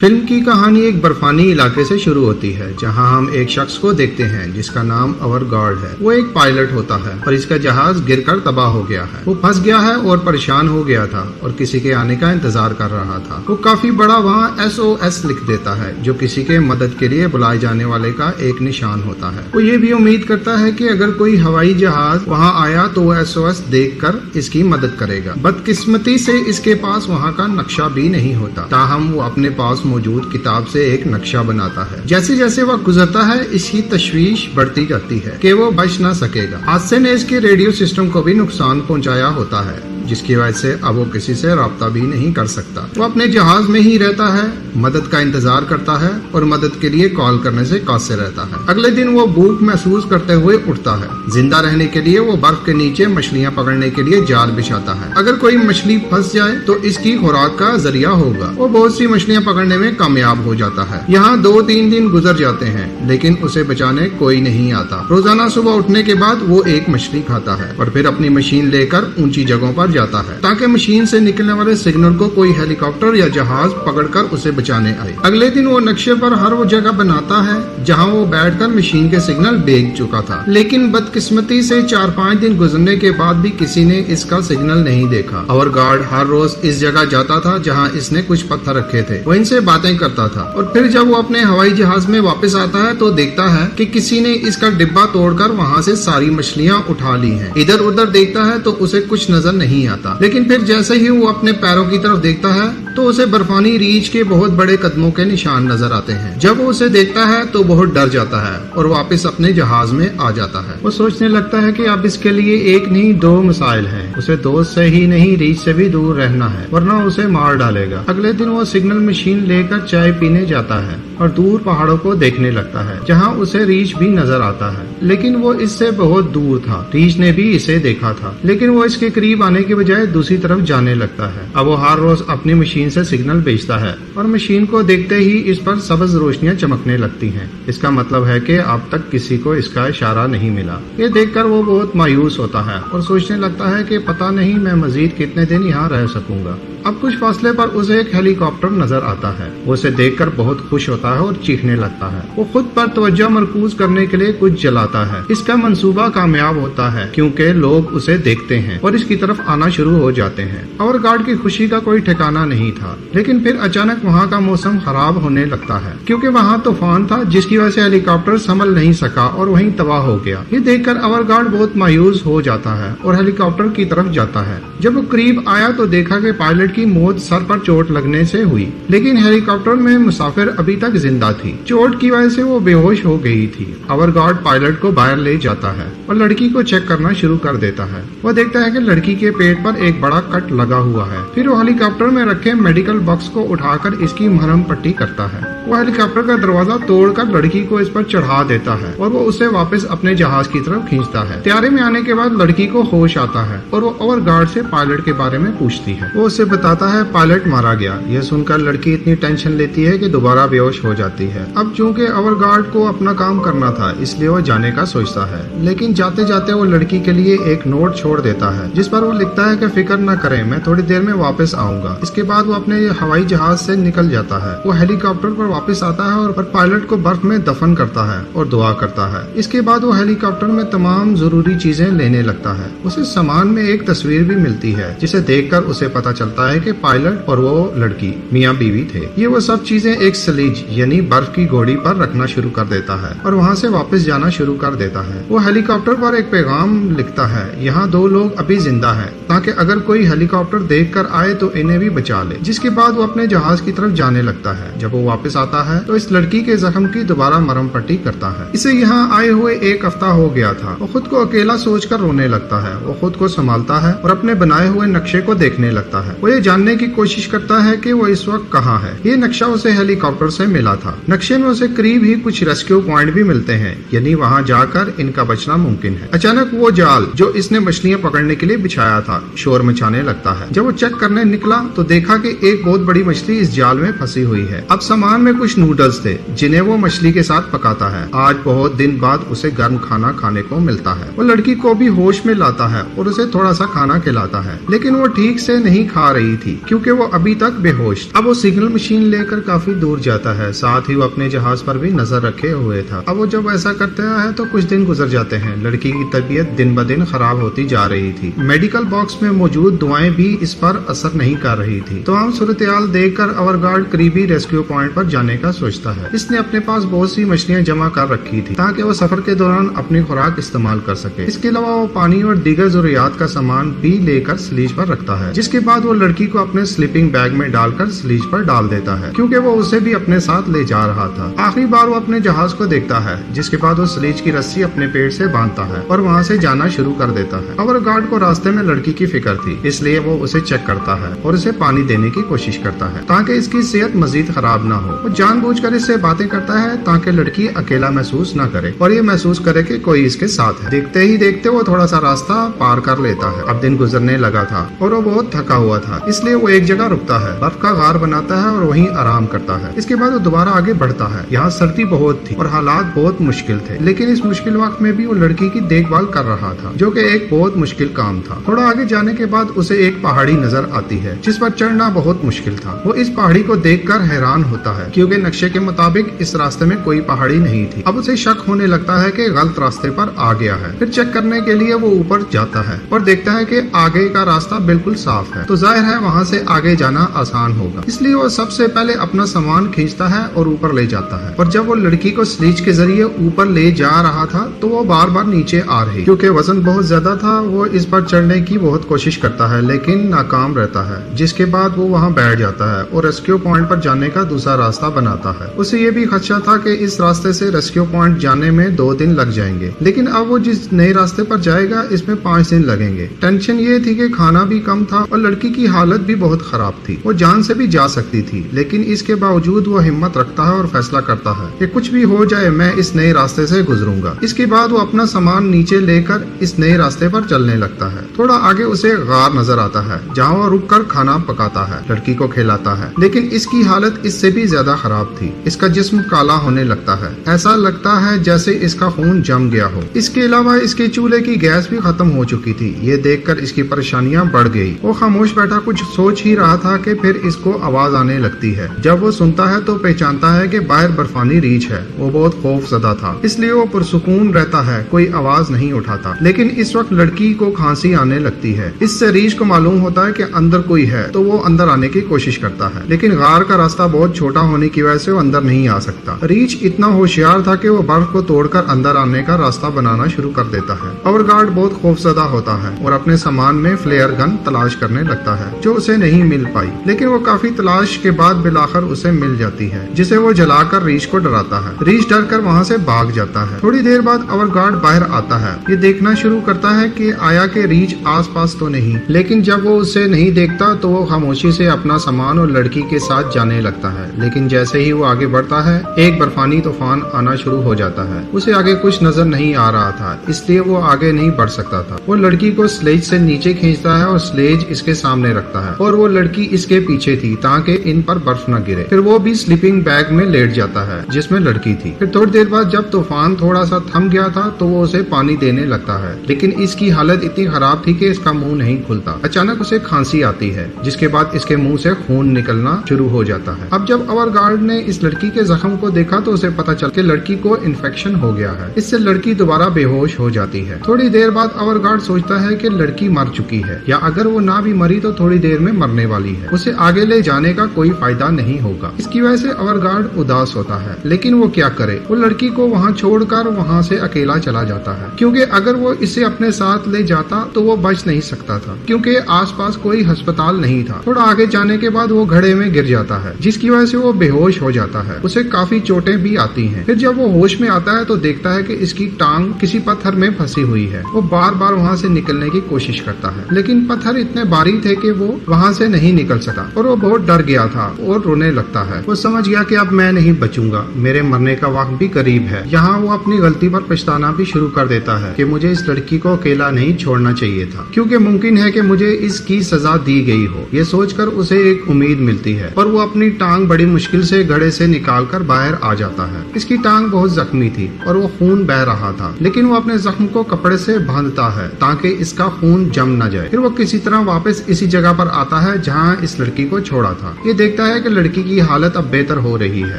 Film की कहानी एक बर्फानी इलाके से शुरू होती है जहां हम एक शख्स को देखते हैं जिसका नाम अवर गॉड है। वो एक पायलट होता है और इसका जहाज गिरकर तबाह हो गया है। वो फंस गया है और परेशान हो गया था और किसी के आने का इंतजार कर रहा था। वो काफी बड़ा वहाँ SOS लिख देता है जो किसी के मदद के लिए बुलाए जाने वाले का एक निशान होता है। वो ये भी उम्मीद करता है कि अगर कोई हवाई जहाज वहाँ आया तो वो SOS देखकर इसकी मदद करेगा। बदकिस्मती से इसके पास वहाँ का नक्शा भी नहीं होता, ताहम वो अपने पास मौजूद किताब से एक नक्शा बनाता है। जैसे जैसे वह गुजरता है इसकी तशवीश बढ़ती जाती है कि वो बच ना सकेगा। हादसे ने इसके रेडियो सिस्टम को भी नुकसान पहुंचाया होता है जिसकी वजह से अब वो किसी से राब्ता भी नहीं कर सकता। वो अपने जहाज में ही रहता है, मदद का इंतजार करता है और मदद के लिए कॉल करने से कासिर रहता है। अगले दिन वो भूख महसूस करते हुए उठता है। जिंदा रहने के लिए वो बर्फ के नीचे मछलियाँ पकड़ने के लिए जाल बिछाता है। अगर कोई मछली फंस जाए तो इसकी खुराक का जरिया होगा। वो बहुत सी मछलियाँ पकड़ने में कामयाब हो जाता है। यहाँ 2-3 दिन गुजर जाते हैं लेकिन उसे बचाने कोई नहीं आता। रोजाना सुबह उठने के बाद वो एक मछली खाता है और फिर अपनी मशीन लेकर ऊंची जगहों पर जाता है ताकि मशीन से निकलने वाले सिग्नल को कोई हेलीकॉप्टर या जहाज पकड़कर उसे बचाने आए। अगले दिन वो नक्शे पर हर वो जगह बनाता है जहां वो बैठकर मशीन के सिग्नल देख चुका था, लेकिन बदकिस्मती से 4-5 दिन गुजरने के बाद भी किसी ने इसका सिग्नल नहीं देखा। और गार्ड हर रोज इस जगह जाता था जहाँ इसने कुछ पत्थर रखे थे। वो इनसे बातें करता था और फिर जब वो अपने हवाई जहाज में वापस आता है तो देखता है कि किसी ने इसका डिब्बा तोड़कर वहाँ से सारी मछलियाँ उठा ली हैं। इधर उधर देखता है तो उसे कुछ नजर नहीं आता, लेकिन फिर जैसे ही वो अपने पैरों की तरफ देखता है तो उसे बर्फानी रीछ के बहुत बड़े कदमों के निशान नजर आते हैं। जब वो उसे देखता है तो बहुत डर जाता है और वापस अपने जहाज में आ जाता है। वो सोचने लगता है कि अब इसके लिए एक नहीं 2 मसाइल हैं। उसे दोस्त से ही नहीं रीछ से भी दूर रहना है वरना उसे मार डालेगा। अगले दिन वो सिग्नल मशीन लेकर चाय पीने जाता है और दूर पहाड़ों को देखने लगता है जहाँ उसे रीछ भी नजर आता है, लेकिन वो इससे बहुत दूर था। रीछ ने भी इसे देखा था लेकिन वो इसके करीब आने के बजाय दूसरी तरफ जाने लगता है। अब वो हर रोज अपनी मशीन से सिग्नल भेजता है और मशीन को देखते ही इस पर सब्ज रोशनियां चमकने लगती हैं। इसका मतलब है कि अब तक किसी को इसका इशारा नहीं मिला। ये देखकर वो बहुत मायूस होता है और सोचने लगता है कि पता नहीं मैं मजीद कितने दिन यहाँ रह सकूंगा। अब कुछ फासले पर उसे एक हेलीकॉप्टर नजर आता है। वो उसे देखकर बहुत खुश होता है और चीखने लगता है। वो खुद पर तवज्जो मरकूज करने के लिए कुछ जलाता है। इसका मंसूबा कामयाब होता है क्योंकि लोग उसे देखते हैं और इसकी तरफ आना शुरू हो जाते हैं। और गार्ड की खुशी का कोई ठिकाना नहीं था, लेकिन फिर अचानक वहाँ का मौसम खराब होने लगता है क्योंकि वहाँ तूफान था जिसकी वजह से हेलीकॉप्टर संभल नहीं सका और वहीं तबाह हो गया। ये देखकर अवर गार्ड बहुत मायूस हो जाता है और हेलीकॉप्टर की तरफ जाता है। जब वो करीब आया तो देखा कि पायलट की मौत सर पर चोट लगने से हुई, लेकिन हेलीकॉप्टर में मुसाफिर अभी तक जिंदा थी। चोट की वजह से वो बेहोश हो गई थी। अवर गार्ड पायलट को बाहर ले जाता है और लड़की को चेक करना शुरू कर देता है। वो देखता है कि लड़की के पेट पर एक बड़ा कट लगा हुआ है। फिर वो हेलीकॉप्टर में रखे मेडिकल बॉक्स को उठाकर इसकी मरहम पट्टी करता है। वो हेलीकॉप्टर का दरवाजा तोड़कर लड़की को इस पर चढ़ा देता है और वो उसे वापस अपने जहाज की तरफ खींचता है। त्यारे में आने के बाद लड़की को होश आता है और वो अवर गार्ड से पायलट के बारे में पूछती है। वो उसे बताता है पायलट मारा गया। यह सुनकर लड़की इतनी टेंशन लेती है कि दोबारा बेहोश हो जाती है। अब चूंकि अवर गार्ड को अपना काम करना था इसलिए वो जाने का सोचता है, लेकिन जाते जाते वो लड़की के लिए एक नोट छोड़ देता है जिस पर वो लिखता है कि फिक्र न करें, मैं थोड़ी देर में वापस आऊंगा। इसके बाद वो अपने हवाई जहाज से निकल जाता है। वो हेलीकॉप्टर पर वापस आता है और पायलट को बर्फ में दफन करता है और दुआ करता है। इसके बाद वो हेलीकॉप्टर में तमाम जरूरी चीजें लेने लगता है। उसे सामान में एक तस्वीर भी मिलती है जिसे देखकर उसे पता चलता है कि पायलट और वो लड़की मियाँ बीवी थे। ये वो सब चीजें एक सलीज यानी बर्फ की घोड़ी पर रखना शुरू कर देता है और वहाँ से वापस जाना शुरू कर देता है। वो हेलीकॉप्टर पर एक पैगाम लिखता है, यहाँ 2 लोग अभी जिंदा हैं ताकि अगर कोई हेलीकॉप्टर देख कर आए तो इन्हें भी बचा ले। जिसके बाद वो अपने जहाज की तरफ जाने लगता है। जब वो वापस आता है तो इस लड़की के जख्म की दोबारा मरहम पट्टी करता है। इसे यहाँ आए हुए 1 हफ्ता हो गया था। वो खुद को अकेला सोचकर रोने लगता है। वो खुद को संभालता है और अपने बनाए हुए नक्शे को देखने लगता है। वो ये जानने की कोशिश करता है कि वो इस वक्त कहाँ है। ये नक्शा उसे हेलीकॉप्टर से मिला था। नक्शे में उसे करीब ही कुछ रेस्क्यू पॉइंट भी मिलते हैं, यानी वहाँ जाकर इनका बचना मुमकिन है। अचानक वो जाल जो इसने मछलियाँ पकड़ने के लिए बिछाया था शोर मचाने लगता है। जब वो चेक करने निकला तो देखा कि एक बहुत बड़ी मछली इस जाल में फंसी हुई है। अब सामान में कुछ नूडल्स थे जिन्हें वो मछली के साथ पकाता है। आज बहुत दिन बाद उसे गर्म खाना खाने को मिलता है। वो लड़की को भी होश में लाता है और उसे थोड़ा सा खाना खिलाता है, लेकिन वो ठीक से नहीं खा रही रही थी क्योंकि वो अभी तक बेहोश था। अब वो सिग्नल मशीन लेकर काफी दूर जाता है, साथ ही वो अपने जहाज पर भी नजर रखे हुए था। अब वो जब ऐसा करता है तो कुछ दिन गुजर जाते हैं। लड़की की तबीयत दिन ब दिन खराब होती जा रही थी। मेडिकल बॉक्स में मौजूद दवाएं भी इस पर असर नहीं कर रही थी। तो हम सूरत-ए-हाल देखकर अवरगार्ड करीबी रेस्क्यू पॉइंट पर जाने का सोचता है। इसने अपने पास बहुत सी मछलियां जमा कर रखी थी ताकि वो सफर के दौरान अपनी खुराक इस्तेमाल कर सके। इसके अलावा वो पानी और दीगर जरूरियात का सामान भी लेकर स्लीज पर रखता है, जिसके बाद वो लड़की को अपने स्लीपिंग बैग में डालकर स्लीज पर डाल देता है क्योंकि वो उसे भी अपने साथ ले जा रहा था। आखिरी बार वो अपने जहाज को देखता है, जिसके बाद वो स्लीज की रस्सी अपने पेट से बांधता है और वहाँ से जाना शुरू कर देता है। अवरगार्ड को रास्ते में लड़की की फिक्र थी, इसलिए वो उसे चेक करता है और उसे पानी देने की कोशिश करता है ताकि इसकी सेहत मजीद खराब ना हो। वो जानबूझकर इससे बातें करता है ताकि लड़की अकेला महसूस न करे और ये महसूस करे कि कोई इसके साथ है। देखते ही देखते वो थोड़ा सा रास्ता पार कर लेता है। अब दिन गुजरने लगा था और वो बहुत थका हुआ था, इसलिए वो एक जगह रुकता है, बर्फ का गार बनाता है और वहीं आराम करता है। इसके बाद वो दोबारा आगे बढ़ता है। यहाँ सर्दी बहुत थी और हालात बहुत मुश्किल थे, लेकिन इस मुश्किल वक्त में भी वो लड़की की देखभाल कर रहा था, जो कि एक बहुत मुश्किल काम था। थोड़ा आगे जाने के बाद उसे एक पहाड़ी नजर आती है जिस पर चढ़ना बहुत मुश्किल था। वो इस पहाड़ी को देखकर हैरान होता है क्योंकि नक्शे के मुताबिक इस रास्ते में कोई पहाड़ी नहीं थी। अब उसे शक होने लगता है कि गलत रास्ते पर आ गया है। फिर चेक करने के लिए वो ऊपर जाता है और देखता है कि आगे का रास्ता बिल्कुल साफ है, तो जाहिर है वहाँ से आगे जाना आसान होगा। इसलिए वो सबसे पहले अपना सामान खींचता है और ऊपर ले जाता है। और जब वो लड़की को स्लीज के जरिए ऊपर ले जा रहा था तो वो बार बार नीचे आ रही, क्योंकि वजन बहुत ज्यादा था। वो इस पर चढ़ने की बहुत कोशिश करता है लेकिन नाकाम रहता है, जिसके बाद वो वहाँ बैठ जाता है और रेस्क्यू पॉइंट पर जाने का दूसरा रास्ता बनाता है। उसे ये भी खदशा था कि इस रास्ते से रेस्क्यू पॉइंट जाने में 2 दिन लग जाएंगे, लेकिन अब वो जिस नए रास्ते पर जाएगा इसमें 5 दिन लगेंगे। टेंशन ये थी कि खाना भी कम था और लड़की की हालत भी बहुत खराब थी। वो जान से भी जा सकती थी, लेकिन इसके बावजूद वो हिम्मत रखता है और फैसला करता है कि कुछ भी हो जाए मैं इस नए रास्ते से गुजरूंगा। इसके बाद वो अपना सामान नीचे लेकर इस नए रास्ते पर चलने लगता है। थोड़ा आगे उसे गार नजर आता है जहाँ वो रुक कर खाना पकाता है, लड़की को खिलाता है, लेकिन इसकी हालत इससे भी ज्यादा खराब थी। इसका जिस्म काला होने लगता है, ऐसा लगता है जैसे इसका खून जम गया हो। इसके अलावा इसके चूल्हे की गैस भी खत्म हो चुकी थी। ये देखकर इसकी परेशानियां बढ़ गई। वो खामोश बैठा कुछ सोच ही रहा था कि फिर इसको आवाज आने लगती है। जब वो सुनता है तो पहचानता है कि बाहर बर्फानी रीछ है। वो बहुत खौफजदा था, इसलिए वो पुरसुकून रहता है, कोई आवाज नहीं उठाता। लेकिन इस वक्त लड़की को खांसी आने लगती है। इससे रीछ को मालूम होता है कि अंदर कोई है, तो वो अंदर आने की कोशिश करता है, लेकिन गार का रास्ता बहुत छोटा होने की वजह से वो अंदर नहीं आ सकता। रीछ इतना होशियार था कि वो बर्फ को तोड़कर अंदर आने का रास्ता बनाना शुरू कर देता है। अवरगार्ड बहुत खौफजदा होता है और अपने सामान में फ्लेयर गन तलाश करने लगता है, जो उसे नहीं मिल पाई, लेकिन वो काफी तलाश के बाद बिलाखिर उसे मिल जाती है, जिसे वो जलाकर रीछ को डराता है। रीछ डर कर वहाँ से भाग जाता है। थोड़ी देर बाद अवरगार्ड बाहर आता है। ये देखना शुरू करता है कि आया कि रीछ आस पास तो नहीं, लेकिन जब वो उसे नहीं देखता तो वो खामोशी से अपना सामान और लड़की के साथ जाने लगता है। लेकिन जैसे ही वो आगे बढ़ता है एक बर्फानी तूफान आना शुरू हो जाता है। उसे आगे कुछ नजर नहीं आ रहा था, इसलिए वो आगे नहीं बढ़ सकता था। वो लड़की को स्लेज से नीचे खींचता है और स्लेज इसके सामने रखता है और वो लड़की इसके पीछे थी ताकि इन पर बर्फ न गिरे। फिर वो भी स्लीपिंग बैग में लेट जाता है जिसमें लड़की थी। फिर थोड़ी देर बाद जब तूफान थोड़ा सा थम गया था तो वो उसे पानी देने लगता है, लेकिन इसकी हालत इतनी खराब थी कि इसका मुंह नहीं खुलता। अचानक उसे खांसी आती है, जिसके बाद इसके मुंह से खून निकलना शुरू हो जाता है। अब जब अवरगार्ड ने इस लड़की के जख्म को देखा तो उसे पता चल के लड़की को इन्फेक्शन हो गया है। इससे लड़की दोबारा बेहोश हो जाती है। थोड़ी देर बाद अवरगार्ड सोचता है कि लड़की मर चुकी है, या अगर वो ना भी मरी तो थोड़ी देर में मरने वाली है। उसे आगे ले जाने का कोई फायदा नहीं होगा। इसकी वजह से अवरगार्ड उदास होता है, लेकिन वो क्या करे। वो लड़की को वहाँ छोड़कर वहाँ से अकेला चला जाता है, क्योंकि अगर वो इसे अपने साथ ले जाता तो वो बच नहीं सकता था, क्योंकि आसपास कोई अस्पताल नहीं था। थोड़ा आगे जाने के बाद वो घड़े में गिर जाता है, जिसकी वजह से वो बेहोश हो जाता है। उसे काफी चोटें भी आती हैं। फिर जब वो होश में आता है तो देखता है कि इसकी टांग किसी पत्थर में फंसी हुई है। वो बार बार वहाँ से निकलने की कोशिश करता है, लेकिन पत्थर इतने भारी थे कि वो वहाँ से नहीं निकल सका और वो बहुत डर गया था और रोने लगता है। वो समझ गया कि अब मैं नहीं बचूंगा, मेरे मरने का वक्त भी करीब है। यहाँ वो अपनी गलती पर पछताना भी शुरू कर देता है कि मुझे इस लड़की को अकेला नहीं छोड़ना चाहिए था, क्योंकि मुमकिन है कि मुझे इसकी सजा दी गई हो। ये सोचकर उसे एक उम्मीद मिलती है और वो अपनी टांग बड़ी मुश्किल से घड़े से निकालकर बाहर आ जाता है। इसकी टांग बहुत जख्मी थी और वो खून बह रहा था, लेकिन वो अपने जख्म को कपड़े से बांधता है ताकि इसका खून जम न जाए। फिर वो किसी तरह वापस इसी जगह पर आता है जहाँ इस लड़की को छोड़ा था। ये देखता है कि लड़की की हालत अब बेहतर हो रही है।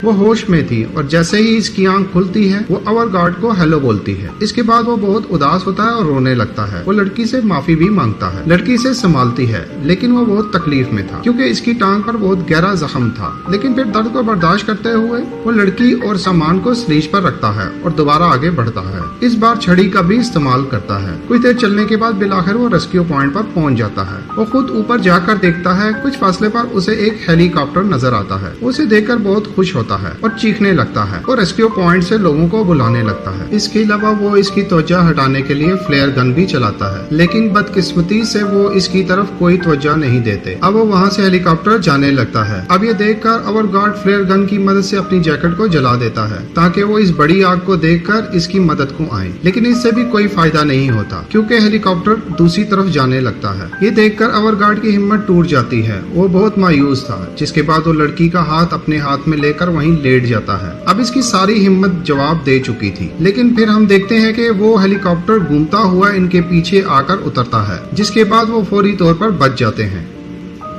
वो होश में थी और जैसे ही इसकी आंख खुलती है वो अवर गार्ड को हेलो बोलती है। इसके बाद वो बहुत उदास होता है और रोने लगता है। वो लड़की से माफी भी मांगता है, लड़की इसे संभालती है, लेकिन वो बहुत तकलीफ में था क्योंकि इसकी टांग पर बहुत गहरा जख्म था। लेकिन फिर दर्द को बर्दाश्त करते हुए वो लड़की और सामान को स्लीज पर रखता है और दोबारा आगे बढ़ता है। इस बार छड़ी का भी इस्तेमाल करता है। कुछ देर चलने के बाद बिलाखिर वो रेस्क्यू पॉइंट पर पहुंच जाता है। वो खुद ऊपर जाकर देखता है। कुछ फासले पर उसे एक हेलीकॉप्टर नजर आता है। उसे देखकर बहुत खुश होता है और चीखने लगता है और रेस्क्यू पॉइंट से लोगों को बुलाने लगता है। इसके अलावा वो इसकी तवज्जो हटाने के लिए फ्लेयर गन भी चलाता है, लेकिन बदकिस्मती से वो इसकी तरफ कोई तवज्जो नहीं देते। अब वो वहाँ से हेलीकॉप्टर जाने लगता है। अब ये देखकर अवर गार्ड फ्लेयर गन की मदद से अपनी जैकेट को जला देता है ताकि वो इस बड़ी आग को देखकर इसकी मदद को आए, लेकिन इससे भी कोई फायदा नहीं होता क्योंकि हेलीकॉप्टर दूसरी तरफ जाने लगता है। ये देखकर अवर गार्ड की हिम्मत टूट जाती है। वो बहुत मायूस था, जिसके बाद वो लड़की का हाथ अपने हाथ में लेकर वहीं लेट जाता है। अब इसकी सारी हिम्मत जवाब दे चुकी थी, लेकिन फिर हम देखते हैं कि वो हेलीकॉप्टर घूमता हुआ इनके पीछे आकर उतरता है, जिसके बाद वो फौरी तौर पर बच जाते हैं।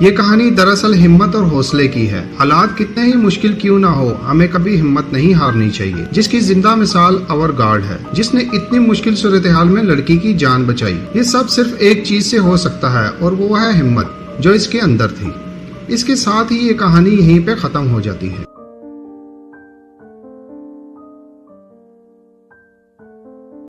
ये कहानी दरअसल हिम्मत और हौसले की है। हालात कितने ही मुश्किल क्यों ना हो, हमें कभी हिम्मत नहीं हारनी चाहिए। जिसकी जिंदा मिसाल अवर गार्ड है, जिसने इतनी मुश्किल सूरत हाल में लड़की की जान बचाई। ये सब सिर्फ एक चीज से हो सकता है और वो है हिम्मत जो इसके अंदर थी। इसके साथ ही ये कहानी यहीं पे खत्म हो जाती है।